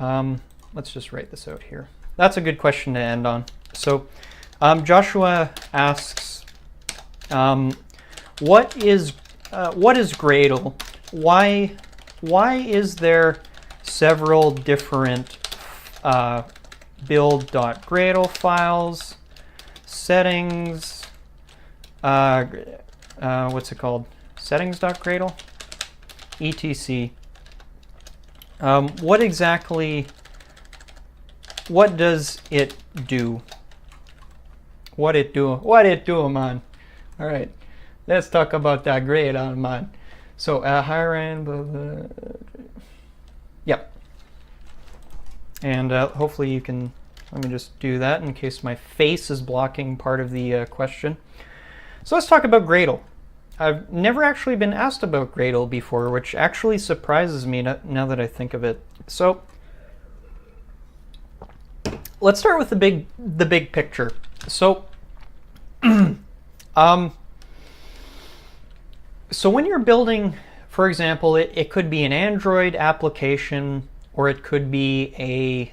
Let's just write this out here. That's a good question to end on. So Joshua asks, what is Gradle? Why is there several different build.gradle files, settings, what's it called? Settings.gradle, etc. What does it do? What it do, man? All right, let's talk about that Gradle, man. So higher end, yep. And hopefully you can, let me just do that in case my face is blocking part of the question. So let's talk about Gradle. I've never actually been asked about Gradle before, which actually surprises me now that I think of it. So let's start with the big picture. So so when you're building, for example, it could be an Android application, or it could be a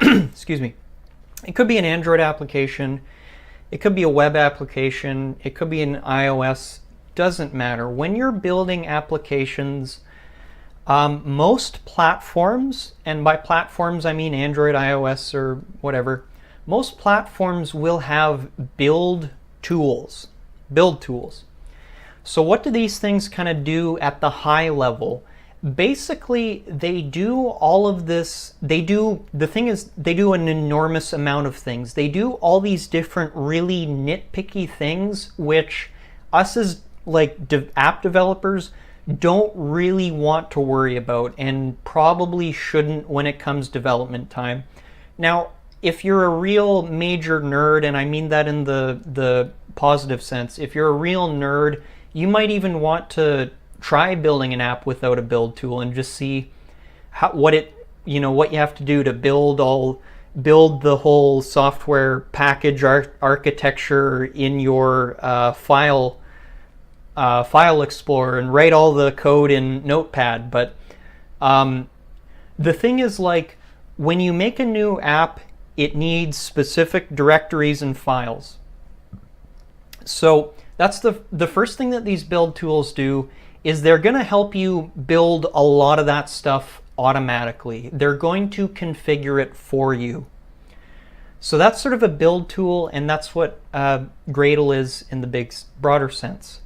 excuse me, it could be an Android application, it could be a web application, it could be an iOS, doesn't matter. When you're building applications, most platforms, and by platforms I mean Android, iOS, or whatever, most platforms will have build tools. So what do these things kind of do at the high level? Basically, they do all of this. They do an enormous amount of things. They do all these different really nitpicky things, which us as like app developers don't really want to worry about, and probably shouldn't when it comes development time. Now, if you're a real major nerd, and I mean that in the positive sense, if you're a real nerd, you might even want to try building an app without a build tool and just see what you have to do to build the whole software package architecture in your file explorer and write all the code in Notepad. But the thing is, like, when you make a new app, it needs specific directories and files. So that's the first thing that these build tools do, is they're going to help you build a lot of that stuff automatically. They're going to configure it for you. So that's sort of a build tool, and that's what Gradle is in the broader sense.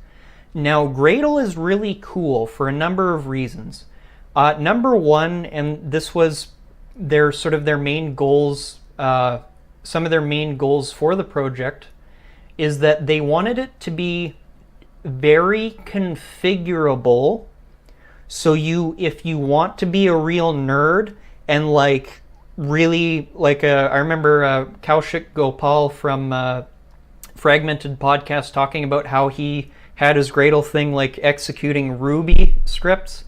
Now, Gradle is really cool for a number of reasons. Number one, and this was their main goals, some of their main goals for the project, is that they wanted it to be very configurable. So if you want to be a real nerd and like really like I remember Kaushik Gopal from Fragmented Podcast talking about how he had his Gradle thing like executing Ruby scripts.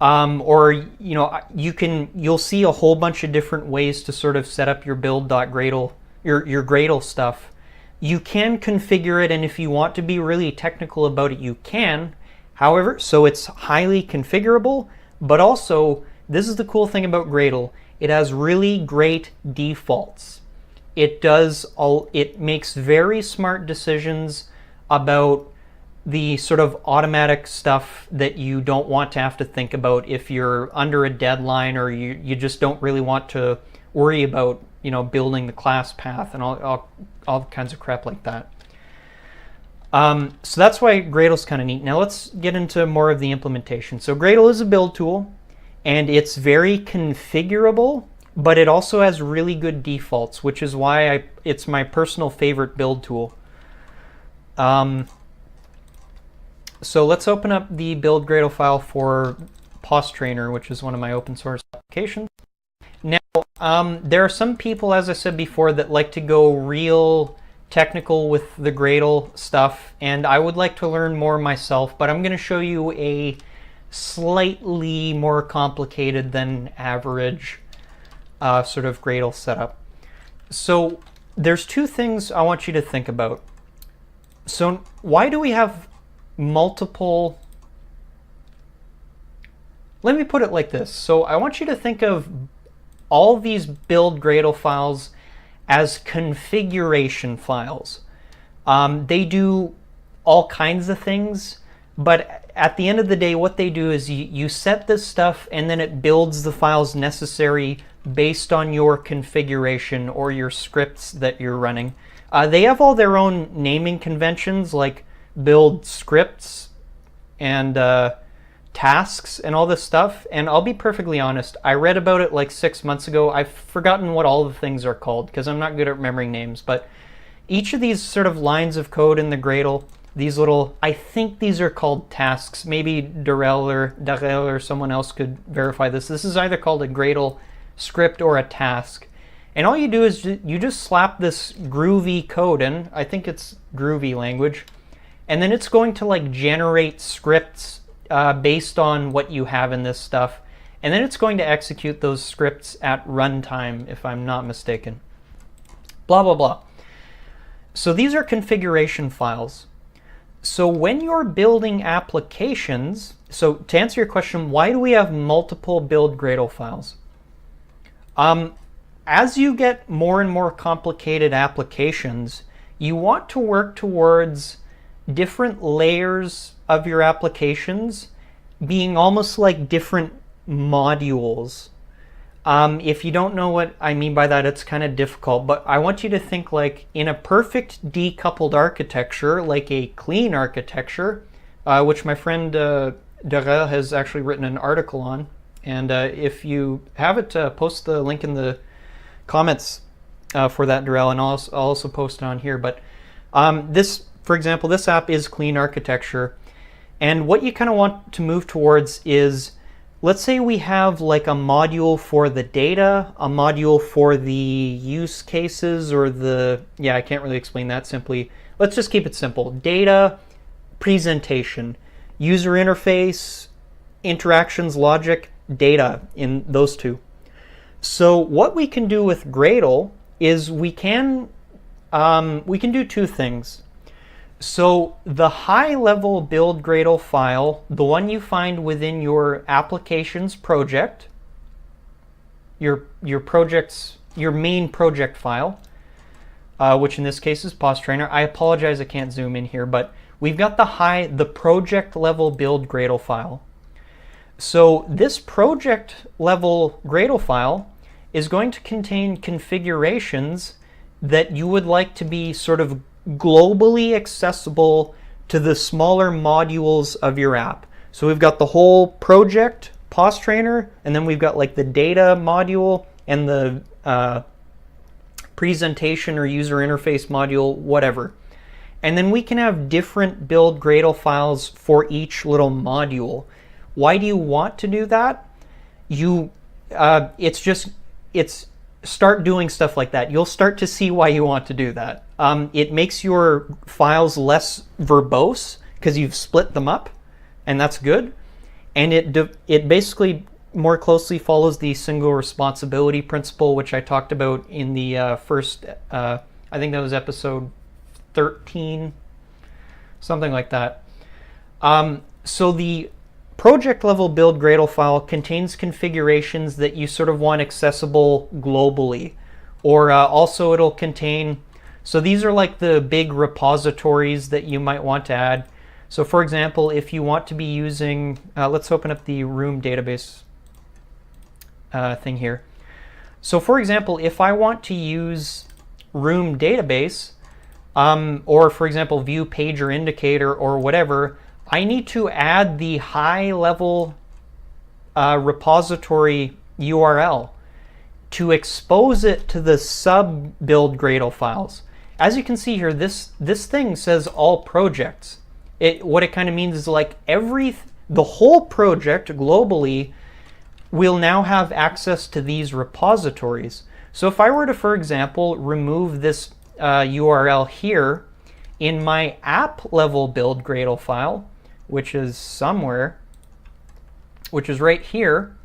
Or you'll see a whole bunch of different ways to sort of set up your build.gradle, your Gradle stuff. You can configure it, and if you want to be really technical about it, you can. However, so it's highly configurable, but also, this is the cool thing about Gradle, it has really great defaults. It makes very smart decisions about the sort of automatic stuff that you don't want to have to think about if you're under a deadline, or you just don't really want to worry about building the class path and all kinds of crap like that. So that's why Gradle's kind of neat. Now let's get into more of the implementation. So Gradle is a build tool, and it's very configurable, but it also has really good defaults, which is why it's my personal favorite build tool. So let's open up the build Gradle file for POS Trainer, which is one of my open source applications. Now, there are some people, as I said before, that like to go real technical with the Gradle stuff, and I would like to learn more myself, but I'm going to show you a slightly more complicated than average sort of Gradle setup. So there's two things I want you to think about. So why do we have multiple let me put it like this. So I want you to think of all these build.gradle files as configuration files. They do all kinds of things, but at the end of the day, what they do is you set this stuff and then it builds the files necessary based on your configuration or your scripts that you're running. They have all their own naming conventions like build scripts and tasks and all this stuff. And I'll be perfectly honest, I read about it like 6 months ago. I've forgotten what all the things are called because I'm not good at remembering names, but each of these sort of lines of code in the Gradle, these little, I think these are called tasks. Maybe Darrell or someone else could verify this. This is either called a Gradle script or a task. And all you do is you just slap this groovy code in. I think it's groovy language. And then it's going to like generate scripts based on what you have in this stuff. And then it's going to execute those scripts at runtime, if I'm not mistaken. Blah, blah, blah. So these are configuration files. So when you're building applications, so to answer your question, why do we have multiple build.gradle files? As you get more and more complicated applications, you want to work towards different layers of your applications being almost like different modules. If you don't know what I mean by that, it's kind of difficult, but I want you to think like in a perfect decoupled architecture, like a clean architecture, which my friend Darrell has actually written an article on. And if you have it, post the link in the comments for that, Darrell, and I'll also post it on here. But this, for example, this app is clean architecture. And what you kind of want to move towards is, let's say we have like a module for the data, a module for the use cases, or I can't really explain that simply. Let's just keep it simple. Data, presentation, user interface, interactions, logic, data, in those two. So what we can do with Gradle is we can do two things. So the high-level build.gradle file, the one you find within your applications project, your main project file, which in this case is Pause Trainer. I apologize, I can't zoom in here, but we've got the project level build.gradle file. So this project level Gradle file is going to contain configurations that you would like to be sort of globally accessible to the smaller modules of your app. So we've got the whole project, Pause Trainer, and then we've got like the data module and the presentation or user interface module, whatever. And then we can have different build.gradle files for each little module. Why do you want to do that? It's start doing stuff like that. You'll start to see why you want to do that. It makes your files less verbose because you've split them up, and that's good. And it basically more closely follows the single responsibility principle, which I talked about in the first, I think that was episode 13, something like that. So the project level build.gradle file contains configurations that you sort of want accessible globally, or also it'll contain, so these are like the big repositories that you might want to add. So for example, if you want to be using, let's open up the room database thing here. So for example, if I want to use room database, or for example, view pager indicator or whatever, I need to add the high-level repository URL to expose it to the sub-build.gradle files. As you can see here, this thing says all projects. What it kind of means is like the whole project globally will now have access to these repositories. So if I were to, for example, remove this URL here in my app-level build.gradle file, which is somewhere, which is right here,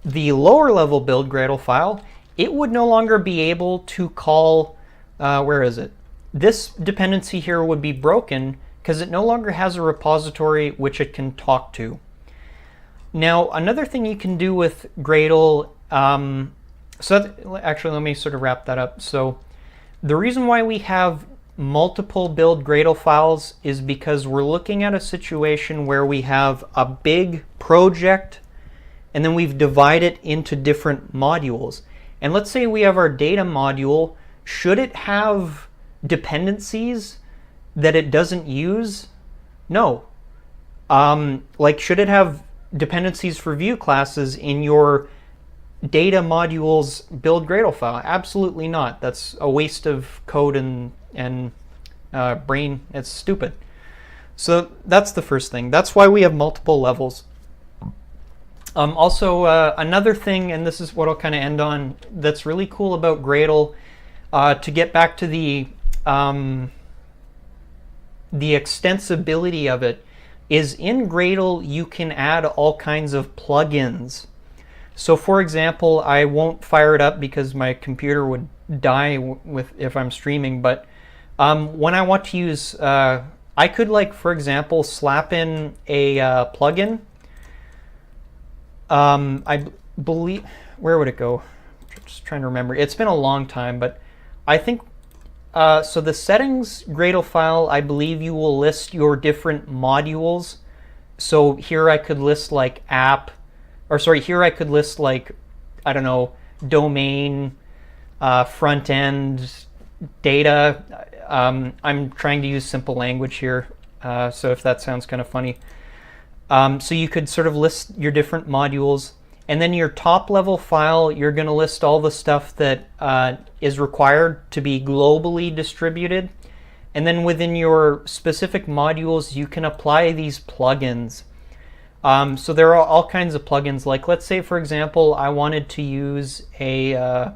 the lower level build.gradle file, it would no longer be able to call, where is it? This dependency here would be broken because it no longer has a repository which it can talk to. Now, another thing you can do with Gradle, actually, let me sort of wrap that up. So the reason why we have multiple build Gradle files is because we're looking at a situation where we have a big project and then we've divided it into different modules. And let's say we have our data module. Should it have dependencies that it doesn't use? No. Like, should it have dependencies for view classes in your data modules build Gradle file? Absolutely not. That's a waste of code and brain. It's stupid. So that's the first thing. That's why we have multiple levels. Also, another thing, and this is what I'll kind of end on, that's really cool about Gradle, to get back to the extensibility of it, is in Gradle you can add all kinds of plugins. So for example, I won't fire it up because my computer would die if I'm streaming, but when I want to use, I could, like, for example, slap in a plugin. I believe, where would it go? Just trying to remember. It's been a long time, but I think, so the settings Gradle file, I believe you will list your different modules. So here I could list like here I could list like, I don't know, domain, front end, data. I'm trying to use simple language here, so if that sounds kind of funny. So you could sort of list your different modules, and then your top level file, you're going to list all the stuff that is required to be globally distributed. And then within your specific modules, you can apply these plugins. So there are all kinds of plugins. Like, let's say, for example, I wanted to use a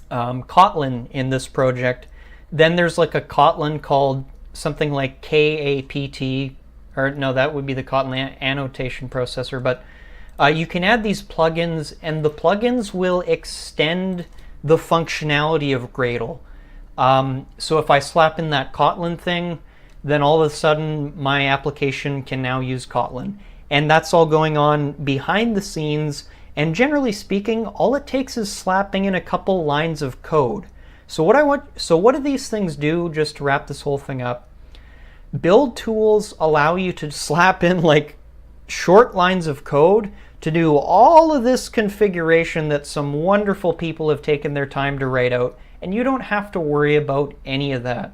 Kotlin in this project. Then there's like a Kotlin called something like KAPT, or no, that would be the Kotlin annotation processor. But you can add these plugins, and the plugins will extend the functionality of Gradle. So if I slap in that Kotlin thing, then all of a sudden my application can now use Kotlin. And that's all going on behind the scenes. And generally speaking, all it takes is slapping in a couple lines of code. So what do these things do, just to wrap this whole thing up? Build tools allow you to slap in like short lines of code to do all of this configuration that some wonderful people have taken their time to write out, and you don't have to worry about any of that.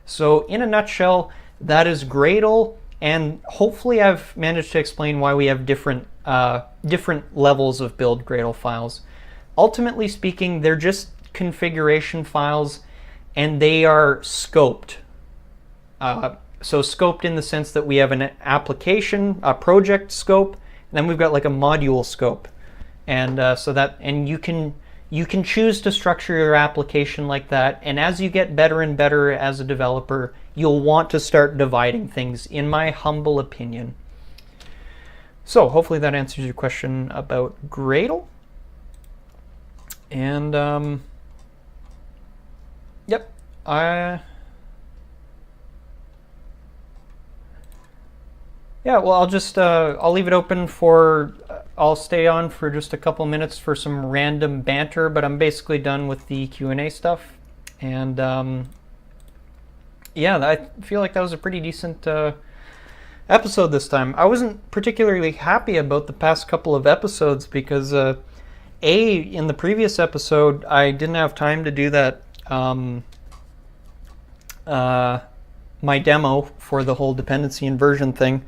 So in a nutshell, that is Gradle, and hopefully I've managed to explain why we have different levels of build Gradle files. Ultimately speaking, they're just configuration files, and they are scoped. So scoped in the sense that we have an application, a project scope, and then we've got like a module scope, and you can choose to structure your application like that. And as you get better and better as a developer, you'll want to start dividing things, in my humble opinion. So hopefully that answers your question about Gradle. And yep, yeah, well, I'll leave it open for, I'll stay on for just a couple minutes for some random banter, but I'm basically done with the Q&A stuff. And yeah, I feel like that was a pretty decent episode this time. I wasn't particularly happy about the past couple of episodes because, in the previous episode, I didn't have time to do that, my demo for the whole dependency inversion thing.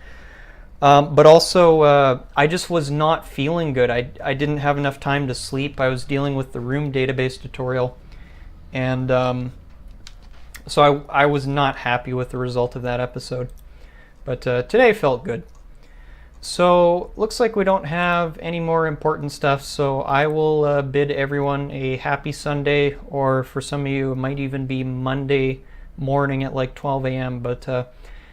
But also, I just was not feeling good. I didn't have enough time to sleep. I was dealing with the room database tutorial. And so I was not happy with the result of that episode. But today felt good. So looks like we don't have any more important stuff. So I will bid everyone a happy Sunday, or for some of you, it might even be Monday morning at like 12 a.m. But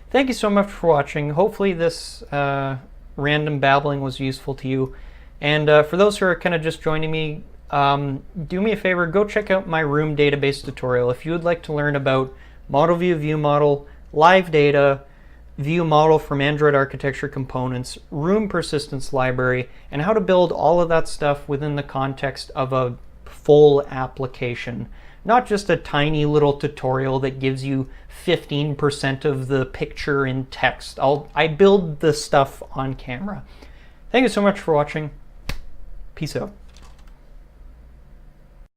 thank you so much for watching. Hopefully this random babbling was useful to you. And for those who are kind of just joining me, do me a favor, go check out my room database tutorial. If you would like to learn about model view, view model, live data, view model from Android architecture components, room persistence library, and how to build all of that stuff within the context of a full application. Not just a tiny little tutorial that gives you 15% of the picture in text. I build the stuff on camera. Thank you so much for watching. Peace out.